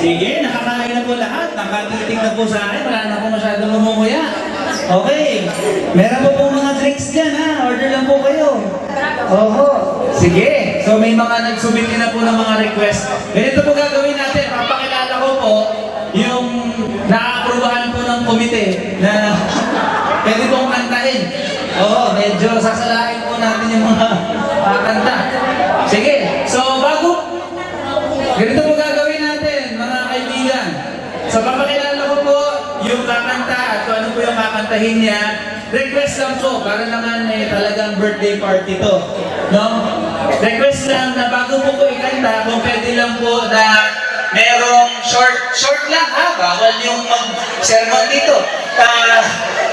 Sige, nakakain na po lahat. Nakatitig na po sa akin. Wala na po masyadong lumumuya. Okay. Meron po pong mga drinks dyan, ha? Order lang po kayo. Oho. Sige. So may mga nagsubmit na po ng mga request. Ganito po gagawin natin. Papakilala ko po yung naaprubahan po ng komite na pwede pong kantahin. Oo, medyo sasalain po natin yung mga kanta. Sige. So ganito po gagawin natin, mga kaibigan. So papakilala ko po yung kakanta at kung ano po yung kakantahin niya. Request lang po, para naman talagang birthday party to. No? Request lang na bago po ko ikanta, kung pwede lang po na merong short lang ha, bawal yung mag-sermon dito.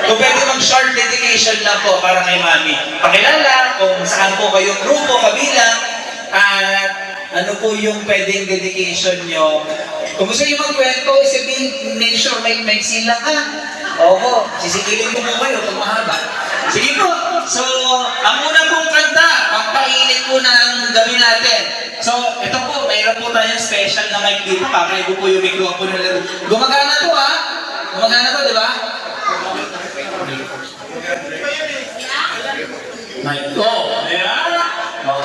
Kung pwede mag-short dedication lang po para kay Mami. Pakilala kung saan po kayong grupo, kabilang, at ano po yung pwedeng dedication nyo. Kung gusto nyo magkwento, isabihin, make sure may silang ha. Oo, sisigilin ko po kayo pag mahaba. Sige po. So, ang una pong kanta, pampainit po na ang gabi natin. So, ito po, mayroon po tayong special na mic dito. Pakaigo po yung microphone na laro. Gumagana to ha. Gumagana to, di ba? Mic ko. Ayan.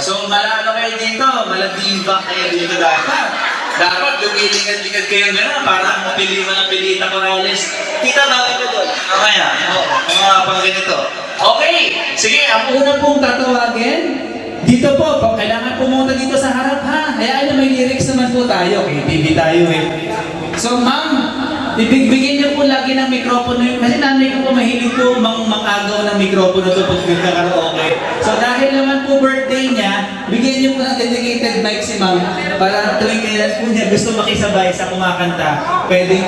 So, malano kayo dito. Maladiba kayo dito dapat. Dapat lumilingad-lingad kayo gano'n para mapili mo ng Pilita Corrales. Tita, bakit ka doon? Mamaya. Mga pang ganito. Okay. Sige, ang una pong tatawagin. Dito po, kailangan pumunta dito sa harap ha. Hayaan na may lyrics naman po tayo. KTV tayo eh. So, ma'am, ibigyan niyo po lagi ng mikropono yun. Kasi nanay ko po mahilig po mangagaw ng mikropono to pag nagkakaraoke. So dahil naman po birthday niya, bigyan niyo po ng dedicated mic si ma'am para tuwing kailan po niya gusto makisabay sa kumakanta, pwede.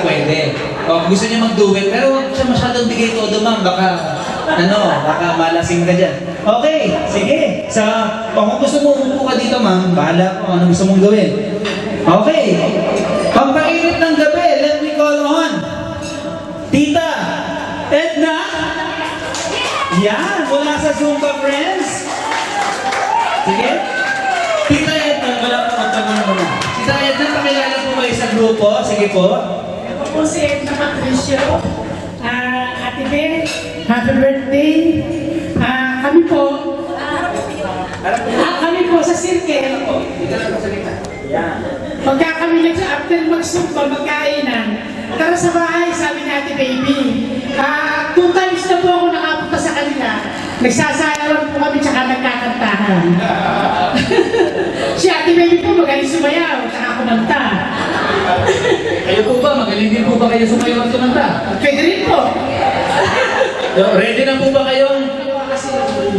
O gusto niya mag-duet, pero huwag siya masyadong bigay todo ma'am, baka malasing ka dyan. Okay, sige. Kung gusto mo umupo ka dito ma'am, bahala ko ano gusto mong gawin. Okay. Pampainit ng gabi, let me call on Tita Edna. Yan, mula sa Zumba Friends. Sige. Tita Edna, wala po magtagunan mo na. Tita Edna, pakilala po kayo sa grupo. Sige po. Ako po si Edna Patricio. Ate Ben, happy birthday. Kami po sa circle. Pagka kami after mag-sumpa, magkainan, tara sa bahay, sabi ni Ate Baby. 2 times na po ako nakapunta sa kanila. Nagsasayawan po kami, tsaka nagkakantahan. Si Ate Baby po magaling sumayaw, tsaka kumanta. Kayo po ba? Magaling din po ba kayo sumayaw at kumanta? Pwede rin po. Ready na po ba kayong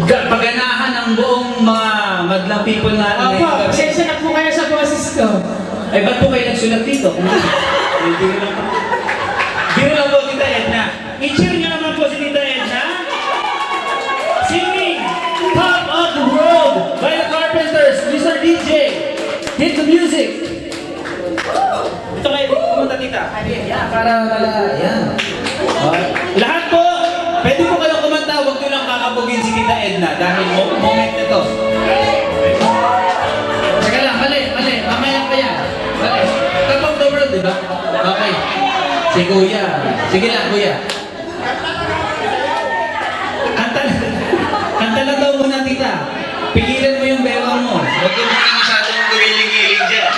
paganahan ng buong mga madlang people natin? Opo, pasensya na po kayo sa boses ko. Ay, ba't po kayo nagsulat dito? Biro lang po, Tita Edna. I-cheer nyo naman po si Tita Edna. Singing Top of the World by the Carpenters. Mr. DJ, hit the music. Ito kayo, pumunta Tita. Para wala, yan. Lahat po, pwede po kayong kumanta, huwag nyo lang kakabugin si Tita Edna dahil moment na to. Teka lang, mali. Mamaya pa yan. Mali. Top of the World, di ba? Okay. Si Kuya. Sige lang, Kuya. Kanta lang daw muna, Tita. Pigilan mo yung bewang mo. Huwag kang masyadong gumiling-giling dyan.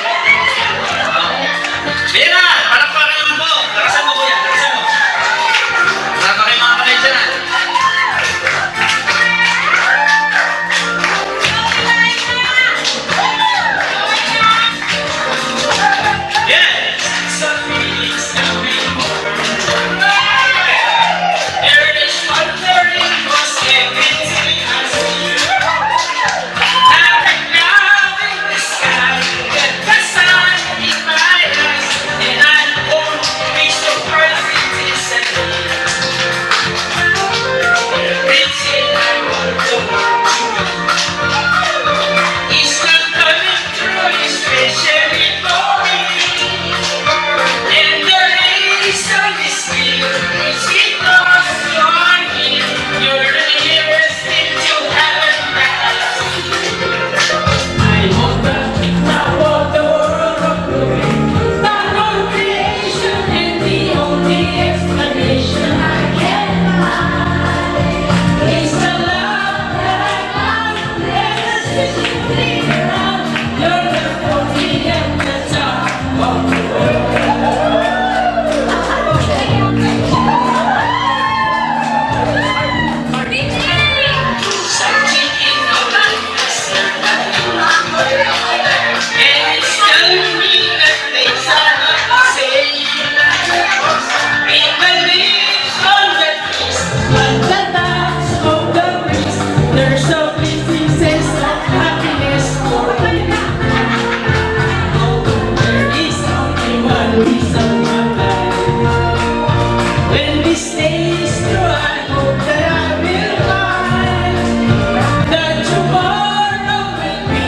Ayan na! Palakpakan naman po! Lakasan mo, Kuya. Lakasan mo. Wala pa kayo mga kamay dyan. peace of my mind. When this day is through, I hope that I will find that tomorrow will be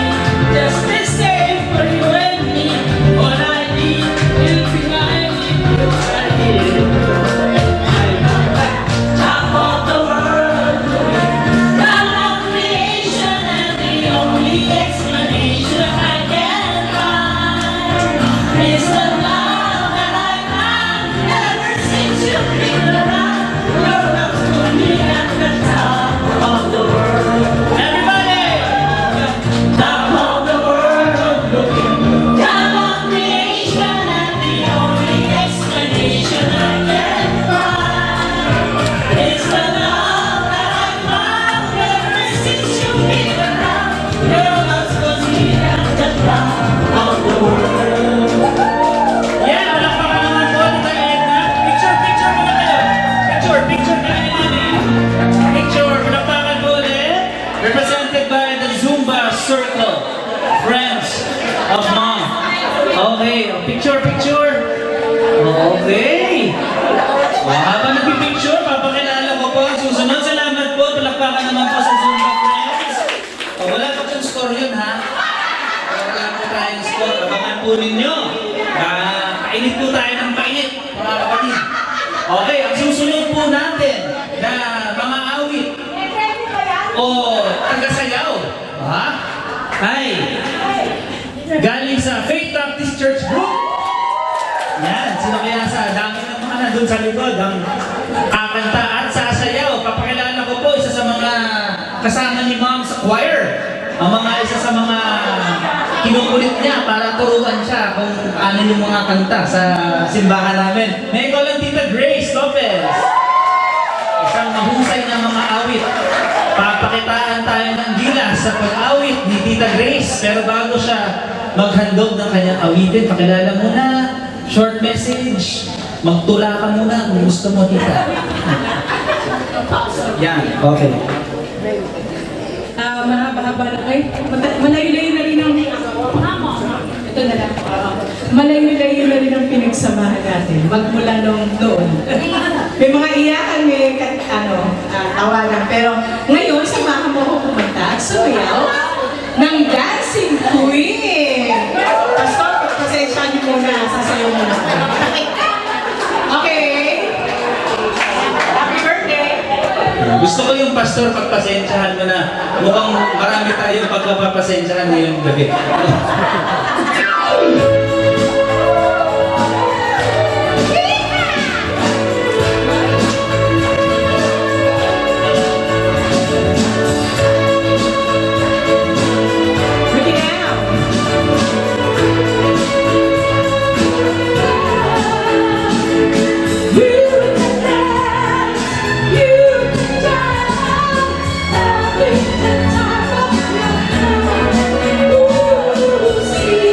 just the same for you and me. All I need will be my little right. I'm on the top of the world, down on creation, and the only explanation I can find is the love that I found ever since you've been around. Your love's put me at the top of the world. Everybody! Top of the world, looking down on creation, and the only explanation I can find is the love that I found ever since you've been around. Your love's put me at the top of the world. Yeah, palakpakan naman po ni Tayo Edna. Picture muna kayo. Picture tayo namin. Picture, palakpakan po ulit. Represented by the Zumba Circle, Friends of Mom. Okay, picture. Okay. Habang nagpipicture, papakilala ko po ang susunod. Salamat po, palakpakan naman po sa Zumba Friends. Wala pa yung score yun, ha? Wala po tayong score. Abangan po ninyo. Painit po tayo ng painit, mga kapatid. Okay, ang susunod po natin na mga awit o tagasayaw, ha? Ay, galing sa Faith Baptist Church Group. Yan, sino kaya sa dami ng mga nandun sa likod ang kakanta at sasayaw. Papakilala ko po isa sa mga kasama ni Mom sa choir. Ang mga isa sa mga kinukulit niya para turuan siya kung ano yung mga kanta sa simbahan namin. May ko lang Tita Grace Lopez. Isang mahusay na mga awit. Papakitaan tayo ng gilas sa pag-awit ni Tita Grace. Pero bago siya maghandog ng kanyang awitin, pakilala muna, short message, magtula ka muna kung gusto mo, Tita. Yan, okay. Mahaba-haba na kayo. Malayo-layo na rin ang... Ito na lang. Malayo-layo na rin ang pinagsamahan natin. Magmula noon. May mga iyakan, may tawanan. Pero ngayon, samahan mo ko kumanta at sumayaw ng Dancing Queen. Pastor, pasensya niyo muna. Sasayaw muna. Okay. Happy birthday. Gusto ko yung pastor pagpasensyahan mo na mukhang marami tayong pagpapasensyahan ngayong gabi. Ready now. See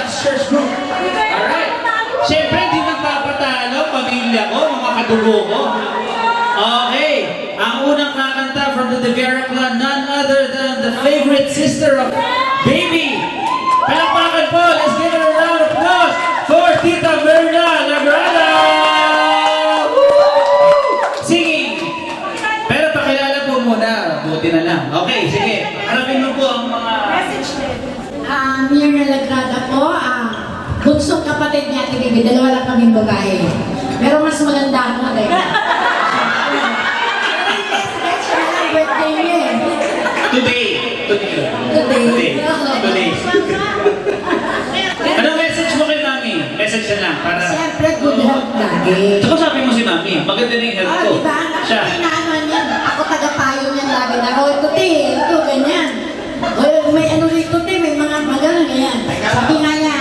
God's Church Group. Alright. Siyempre, di magpapatalo, pamilya ko, mga kadugo ko. Okay. Ang unang kakanta from the De Vera clan, none other than the favorite sister of Baby. Palakpakan po. Let's give it a round of applause for Tita Verna Lagrada. Woo! Singing. Pero pakilala po muna. Buti na lang. Okay, sige. Harapin mo po ang mga... Mirna Lagrada po, bunsong kapatid niya, Bibi, dalawa lang kaming babae. Pero mas maganda ako dahil. Birthday niya eh. Today. Anong message mo kay Mami? Message na lang para... Siyempre, good health lagi. Tsaka sabi mo si Mami, maganda na yung health ko. Diba? Siya. Inaano niya, ako tagapayo niya lagi na, ito te, ito, ganyan. O, may ano rito te, may mga magalang ganyan. Sabi nga niya,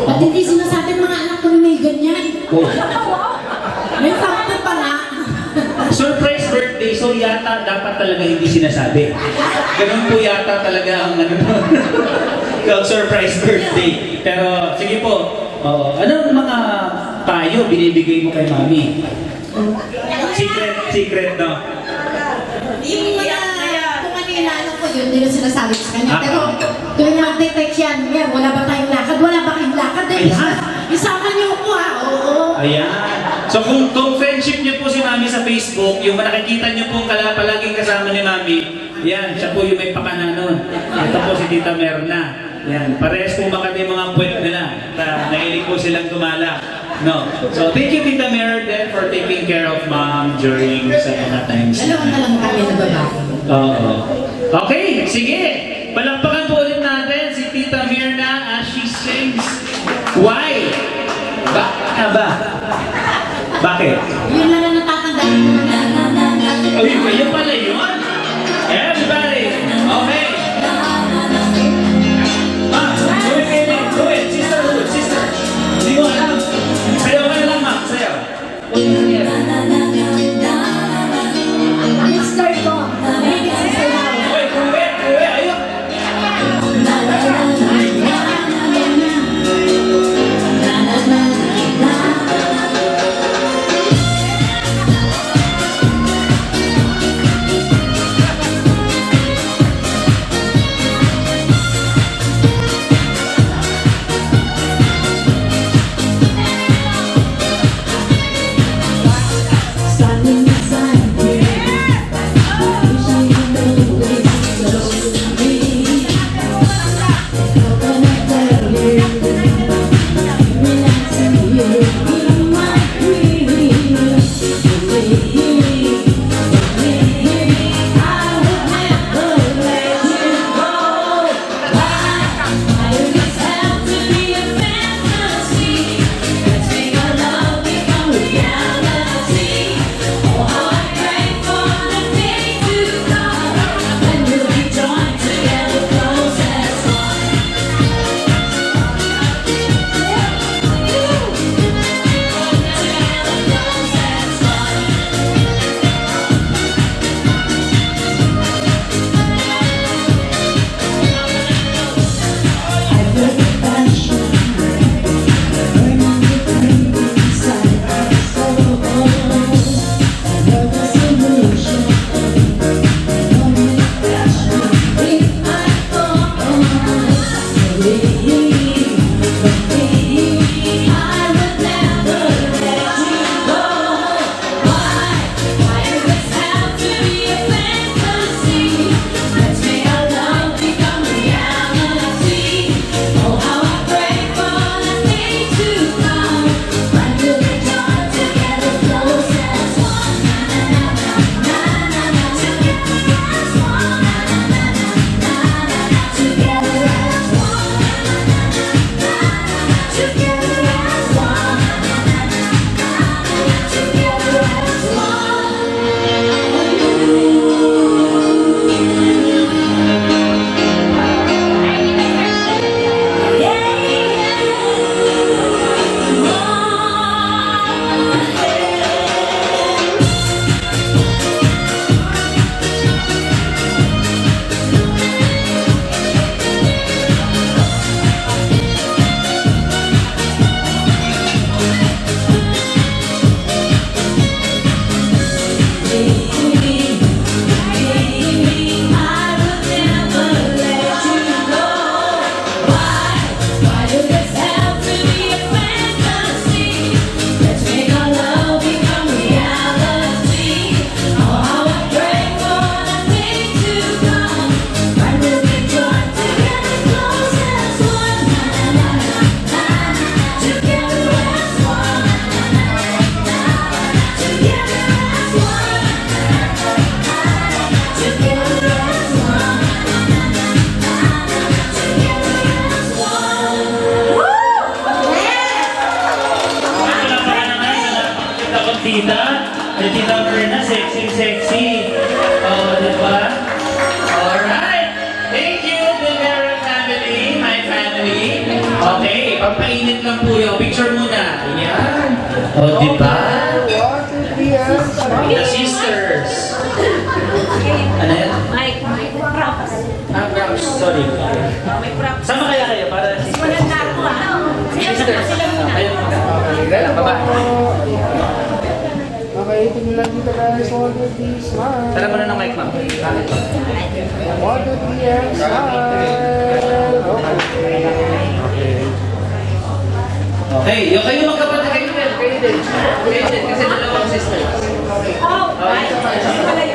ba't hindi sinasabi ng mga anak ko na may ganyan? Oh. May factor pala. Surprise birthday, so yata dapat talaga hindi sinasabi. Ganun po yata talaga ang ang surprise birthday. Pero sige po, anong mga payo binibigay mo kay Mami? Secret, no? Yung mga, kung ano yung ano ko yun, hindi na sinasabi sa kanya. Pero tuwing mag-detect yan, wala ba tayong lakad? Wala ba kayong lakad? Ayan. Isama niyo ko oo. Ayan. So kung friendship niyo po si Mami sa Facebook, yung nakikita niyo po palaging kasama ni Mami, yan, siya po yung may pakana nun. Ito po si Tita Merna. Yan, parehas po makati yung mga puwet nila. Nahilig po silang gumala. No. So thank you Tita Mer then for taking care of Mom during sa mga times. Dalawa na lang kami na babae. Oo. Okay, sige. Palakpakan po ulit natin si Tita Mirna as she sings Why? Ba? Bakit? Yun lang ang natatandaan ko. Ayun pala yun. Everybody. Okay. Do it. Sister. Hindi mo alam. Sayaw ka na lang, ma. Sayaw. Let's start ko. Mahilig sa sayaw. Uwi. Ayun. tita. Si tita Berna, sexy. Oh, di ba? Alright. Thank you, the Vera family, my family. Okay, pampainit lang po yung picture muna. Ayan. Oh, di ba? The sisters. Ano yan? Mike, props. Props, sorry. May props. Sama kaya kayo para... Walang nato Sisters. Sila muna. Ayun. Baba. Okay, tingin lang dito guys. 1, 2, 3, smile. Tara mo na ng mic, ma'am. 1, 2, 3, and smile. Okay. Okay, yung kayo magkapatid kayo din. Kayo din. Kasi dalawang sisters.